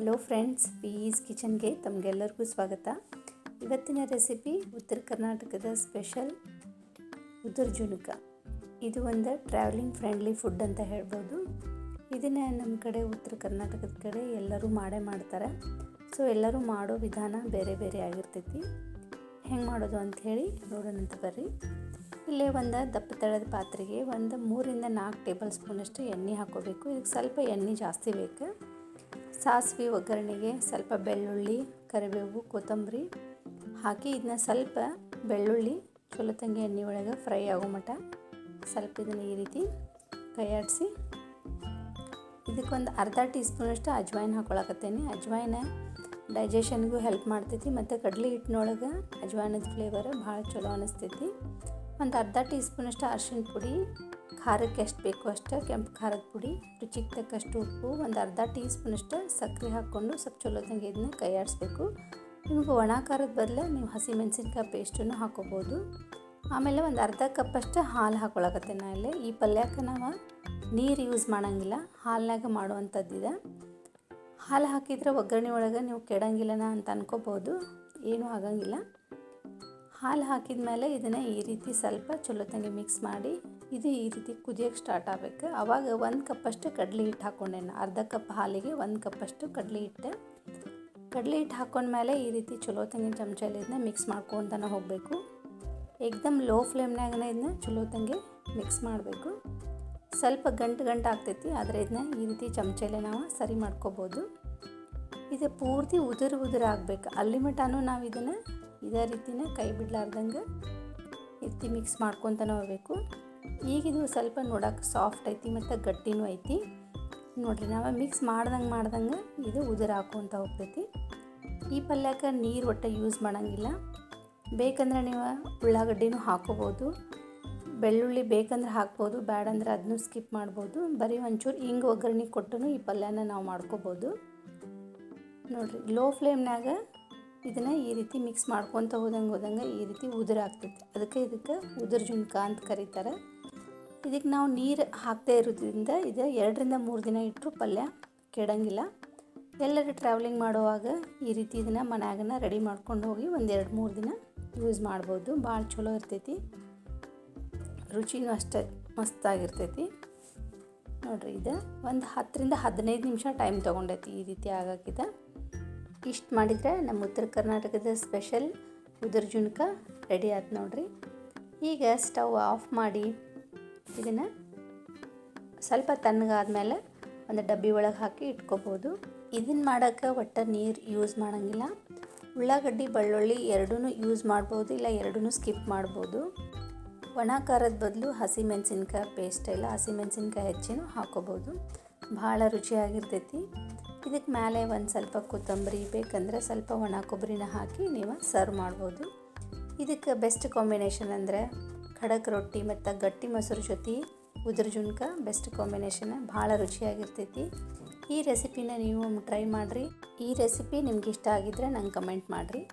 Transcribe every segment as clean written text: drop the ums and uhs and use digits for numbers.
Hello friends, piece ಕಿಚನ್ಗೆ ತಮಗೆಲ್ಲರಿಗೂ ಸ್ವಾಗತ. ಇವತ್ತಿನ ರೆಸಿಪಿ ಉತ್ತರ ಕರ್ನಾಟಕದ ಸ್ಪೆಷಲ್ ಉದುರು ಜುಣುಕ. ಇದು ಒಂದು ಟ್ರಾವೆಲಿಂಗ್ ಫ್ರೆಂಡ್ಲಿ ಫುಡ್ ಅಂತ ಹೇಳ್ಬೋದು. ಇದನ್ನು ನಮ್ಮ ಕಡೆ ಉತ್ತರ ಕರ್ನಾಟಕದ ಕಡೆ ಎಲ್ಲರೂ ಮಾಡ್ತಾರೆ. ಸೊ ಎಲ್ಲರೂ ಮಾಡೋ ವಿಧಾನ ಬೇರೆ ಬೇರೆ ಆಗಿರ್ತೈತಿ. ಹೆಂಗೆ ಮಾಡೋದು ಅಂಥೇಳಿ ನೋಡೋಣಂತ ಬರ್ರಿ. ಇಲ್ಲೇ ಒಂದು ದಪ್ಪ ತಳದ ಪಾತ್ರೆಗೆ ಒಂದು 3 ರಿಂದ 4 ಟೇಬಲ್ ಸ್ಪೂನಷ್ಟು ಎಣ್ಣೆ ಹಾಕೋಬೇಕು. ಇದಕ್ಕೆ ಸ್ವಲ್ಪ ಎಣ್ಣೆ ಜಾಸ್ತಿ ಬೇಕು. ಸಾಸಿವೆ ಒಗ್ಗರಣೆಗೆ ಸ್ವಲ್ಪ ಬೆಳ್ಳುಳ್ಳಿ, ಕರಿಬೇವು, ಕೊತ್ತಂಬರಿ ಹಾಕಿ ಇದನ್ನ ಸ್ವಲ್ಪ ಬೆಳ್ಳುಳ್ಳಿ ಚಲೋ ತಂಗಿ ಎಣ್ಣೆ ಒಳಗೆ ಫ್ರೈ ಆಗೋ ಮಟ್ಟ ಸ್ವಲ್ಪ ಇದನ್ನು ಈ ರೀತಿ ಕೈಯಾಡಿಸಿ ಇದಕ್ಕೊಂದು ಅರ್ಧ ಟೀ ಸ್ಪೂನಷ್ಟು ಅಜ್ವಾಯಿನ ಹಾಕೊಳಕತ್ತೇನೆ. ಅಜ್ವಾಯಿನ ಡೈಜೆಷನ್ಗೂ ಹೆಲ್ಪ್ ಮಾಡ್ತೈತಿ ಮತ್ತು ಕಡಲೆ ಹಿಟ್ಟಿನೊಳಗೆ ಅಜ್ವಾಯಿನದ ಫ್ಲೇವರ್ ಭಾಳ ಚಲೋ ಅನ್ನಿಸ್ತೈತಿ. ಒಂದು ಅರ್ಧ ಟೀ ಸ್ಪೂನಷ್ಟು ಅರಿಶಿಣ ಪುಡಿ, ಖಾರಕ್ಕೆ ಎಷ್ಟು ಬೇಕು ಅಷ್ಟು ಕೆಂಪು ಖಾರದ ಪುಡಿ, ರುಚಿಗೆ ತಕ್ಕಷ್ಟು ಉಪ್ಪು, ಒಂದು ಅರ್ಧ ಟೀ ಸ್ಪೂನಷ್ಟು ಸಕ್ಕರೆ ಹಾಕ್ಕೊಂಡು ಸ್ವಲ್ಪ ಚಲೋ ತಂಗಿ ಇದನ್ನ ಕೈಯಾಡಿಸ್ಬೇಕು. ನಿಮಗೆ ಒಣ ಖಾರದ ಬದಲು ನೀವು ಹಸಿ ಮೆಣಸಿನ್ಕಾಯಿ ಪೇಸ್ಟನ್ನು ಹಾಕೋಬೋದು. ಆಮೇಲೆ ಒಂದು ಅರ್ಧ ಕಪ್ಪಷ್ಟು ಹಾಲು ಹಾಕೊಳಕತ್ತೆ. ನಾ ಇಲ್ಲೇ ಈ ಪಲ್ಯಕ್ಕೆ ನಾವು ನೀರು ಯೂಸ್ ಮಾಡೋಂಗಿಲ್ಲ, ಹಾಲಿನಾಗ ಮಾಡುವಂಥದ್ದಿದೆ. ಹಾಲು ಹಾಕಿದರೆ ಒಗ್ಗರಣೆ ಒಳಗೆ ನೀವು ಕೆಡಂಗಿಲ್ಲನ ಅಂತ ಅನ್ಕೋಬೋದು, ಏನೂ ಆಗಂಗಿಲ್ಲ. ಹಾಲು ಹಾಕಿದ ಮೇಲೆ ಇದನ್ನು ಈ ರೀತಿ ಸ್ವಲ್ಪ ಚಲೋ ತಂಗಿ ಮಿಕ್ಸ್ ಮಾಡಿ ಇದು ಈ ರೀತಿ ಕುದಿಯೋಕ್ಕೆ ಸ್ಟಾರ್ಟ್ ಆಗಬೇಕು. ಆವಾಗ 1 ಕಪ್ಪಷ್ಟು ಕಡಲೆ ಹಿಟ್ಟು ಹಾಕ್ಕೊಂಡೆ. ಅರ್ಧ ಕಪ್ ಹಾಲಿಗೆ 1 ಕಪ್ಪಷ್ಟು ಕಡಲೆ ಹಿಟ್ಟು ಹಾಕ್ಕೊಂಡ್ಮೇಲೆ ಈ ರೀತಿ ಚಲೋ ತಂಗಿ ಚಮಚಲ್ಲಿ ಇದನ್ನ ಮಿಕ್ಸ್ ಮಾಡ್ಕೊತಾನೆ ಹೋಗಬೇಕು. ಏಕ್ದಮ್ ಲೋ ಫ್ಲೇಮ್ನಾಗನೇ ಇದನ್ನ ಚಲೋ ತಂಗಿ ಮಿಕ್ಸ್ ಮಾಡಬೇಕು. ಸ್ವಲ್ಪ ಗಂಟು ಆಗ್ತೈತಿ, ಆದರೆ ಇದನ್ನ ಈ ರೀತಿ ಚಮಚಲ್ಲೇ ನಾವು ಸರಿ ಮಾಡ್ಕೋಬೋದು. ಇದು ಪೂರ್ತಿ ಉದುರು ಆಗಬೇಕು. ಅಲ್ಲಿ ಮಟನೂ ನಾವು ಇದನ್ನು ಇದೇ ರೀತಿನ ಕೈ ಬಿಡಲಾರ್ದಂಗೆ ಎತ್ತಿ ಮಿಕ್ಸ್ ಮಾಡ್ಕೊತಾನೆ ಹೋಗಬೇಕು. ಈಗಿದು ಸ್ವಲ್ಪ ನೋಡೋಕೆ ಸಾಫ್ಟ್ ಐತಿ ಮತ್ತು ಗಟ್ಟಿನೂ ಐತಿ. ನೋಡಿರಿ, ನಾವು ಮಿಕ್ಸ್ ಮಾಡ್ದಂಗೆ ಇದು ಉದುರು ಹಾಕ್ಕೊತ ಹೋಗ್ತೈತಿ. ಈ ಪಲ್ಯಕ್ಕೆ ನೀರು ಒಟ್ಟು ಯೂಸ್ ಮಾಡೋಂಗಿಲ್ಲ. ಬೇಕಂದ್ರೆ ನೀವು ಉಳ್ಳಾಗಡ್ಡಿನೂ ಹಾಕೋಬೋದು, ಬೆಳ್ಳುಳ್ಳಿ ಬೇಕಂದ್ರೆ ಹಾಕ್ಬೋದು, ಬೇಡಂದ್ರೆ ಅದನ್ನು ಸ್ಕಿಪ್ ಮಾಡ್ಬೋದು. ಬರೀ ಒಂಚೂರು ಹಿಂಗೆ ಒಗ್ಗರಣೆ ಕೊಟ್ಟು ಈ ಪಲ್ಯನ ನಾವು ಮಾಡ್ಕೋಬೋದು. ನೋಡಿರಿ, ಲೋ ಫ್ಲೇಮ್ನಾಗ ಇದನ್ನು ಈ ರೀತಿ ಮಿಕ್ಸ್ ಮಾಡ್ಕೊತ ಹೋದಂಗೆ ಈ ರೀತಿ ಉದುರು ಆಗ್ತೈತಿ. ಅದಕ್ಕೆ ಉದುರು ಜುಣುಕ ಅಂತ ಕರೀತಾರೆ. ಇದಕ್ಕೆ ನಾವು ನೀರು ಹಾಕ್ತಾ ಇರೋದ್ರಿಂದ ಇದು 2 ರಿಂದ 3 ದಿನ ಇಟ್ಟರು ಪಲ್ಯ ಕೆಡಂಗಿಲ್ಲ. ಎಲ್ಲರೂ ಟ್ರಾವೆಲಿಂಗ್ ಮಾಡುವಾಗ ಈ ರೀತಿ ಇದನ್ನು ಮನ್ಯಾಗನ ರೆಡಿ ಮಾಡ್ಕೊಂಡು ಹೋಗಿ ಒಂದು 2-3 ದಿನ ಯೂಸ್ ಮಾಡ್ಬೋದು. ಭಾಳ ಚಲೋ ಇರ್ತೈತಿ, ರುಚಿನೂ ಅಷ್ಟೇ ಮಸ್ತಾಗಿರ್ತೈತಿ. ನೋಡಿರಿ, ಇದು ಒಂದು 10 ರಿಂದ 15 ನಿಮಿಷ ಟೈಮ್ ತೊಗೊಂಡೈತಿ ಈ ರೀತಿ ಆಗೋಕ್ಕಿದೆ. ಇಷ್ಟು ಮಾಡಿದರೆ ನಮ್ಮ ಉತ್ತರ ಕರ್ನಾಟಕದ ಸ್ಪೆಷಲ್ ಉದುರು ಜುಣುಕ ರೆಡಿ ಆಯ್ತು ನೋಡಿರಿ. ಈಗ ಸ್ಟವ್ ಆಫ್ ಮಾಡಿ ಇದನ್ನು ಸ್ವಲ್ಪ ತಣ್ಣಗಾದ್ಮೇಲೆ ಒಂದು ಡಬ್ಬಿ ಒಳಗೆ ಹಾಕಿ ಇಟ್ಕೋಬೋದು. ಇದನ್ನು ಮಾಡೋಕ್ಕೆ ಒಟ್ಟು ನೀರು ಯೂಸ್ ಮಾಡೋಂಗಿಲ್ಲ. ಉಳ್ಳಾಗಡ್ಡಿ, ಬೆಳ್ಳುಳ್ಳಿ ಎರಡೂ ಯೂಸ್ ಮಾಡ್ಬೋದು, ಇಲ್ಲ ಎರಡೂ ಸ್ಕಿಪ್ ಮಾಡ್ಬೋದು. ಒಣ ಖಾರದ ಬದಲು ಹಸಿ ಮೆಣಸಿನ್ಕಾಯಿ ಪೇಸ್ಟ್ ಇಲ್ಲ ಹಸಿ ಮೆಣಸಿನ್ಕಾಯಿ ಹೆಚ್ಚಿನೂ ಹಾಕೋಬೋದು. ಭಾಳ ರುಚಿಯಾಗಿರ್ತೈತಿ. ಇದಕ್ಕೆ ಮೇಲೆ ಒಂದು ಸ್ವಲ್ಪ ಕೊತ್ತಂಬರಿ, ಬೇಕಂದ್ರೆ ಸ್ವಲ್ಪ ಒಣ ಕೊಬ್ಬರಿನ ಹಾಕಿ ನೀವು ಸರ್ವ್ ಮಾಡ್ಬೋದು. ಇದಕ್ಕೆ ಬೆಸ್ಟ್ ಕಾಂಬಿನೇಷನ್ ಅಂದರೆ ಖಡಕ್ ರೊಟ್ಟಿ ಮತ್ತು ಗಟ್ಟಿ ಮೊಸರು ಜೊತೆ ಉದುರು ಜುಣುಕ ಬೆಸ್ಟ್ ಕಾಂಬಿನೇಷನ್. ಭಾಳ ರುಚಿಯಾಗಿರ್ತೈತಿ. ಈ ರೆಸಿಪಿನ ನೀವು ಟ್ರೈ ಮಾಡಿರಿ. ಈ ರೆಸಿಪಿ ನಿಮ್ಗೆ ಇಷ್ಟ ಆಗಿದ್ದರೆ ನಂಗೆ ಕಮೆಂಟ್ ಮಾಡಿರಿ.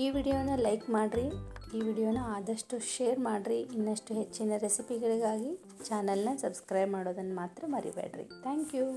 ಈ ವಿಡಿಯೋನ ಲೈಕ್ ಮಾಡಿರಿ. ಈ ವಿಡಿಯೋನ ಆದಷ್ಟು ಶೇರ್ ಮಾಡಿರಿ. ಇನ್ನಷ್ಟು ಹೆಚ್ಚಿನ ರೆಸಿಪಿಗಳಿಗಾಗಿ ಚಾನಲ್ನ ಸಬ್ಸ್ಕ್ರೈಬ್ ಮಾಡೋದನ್ನು ಮಾತ್ರ ಮರಿಬೇಡ್ರಿ. Thank you.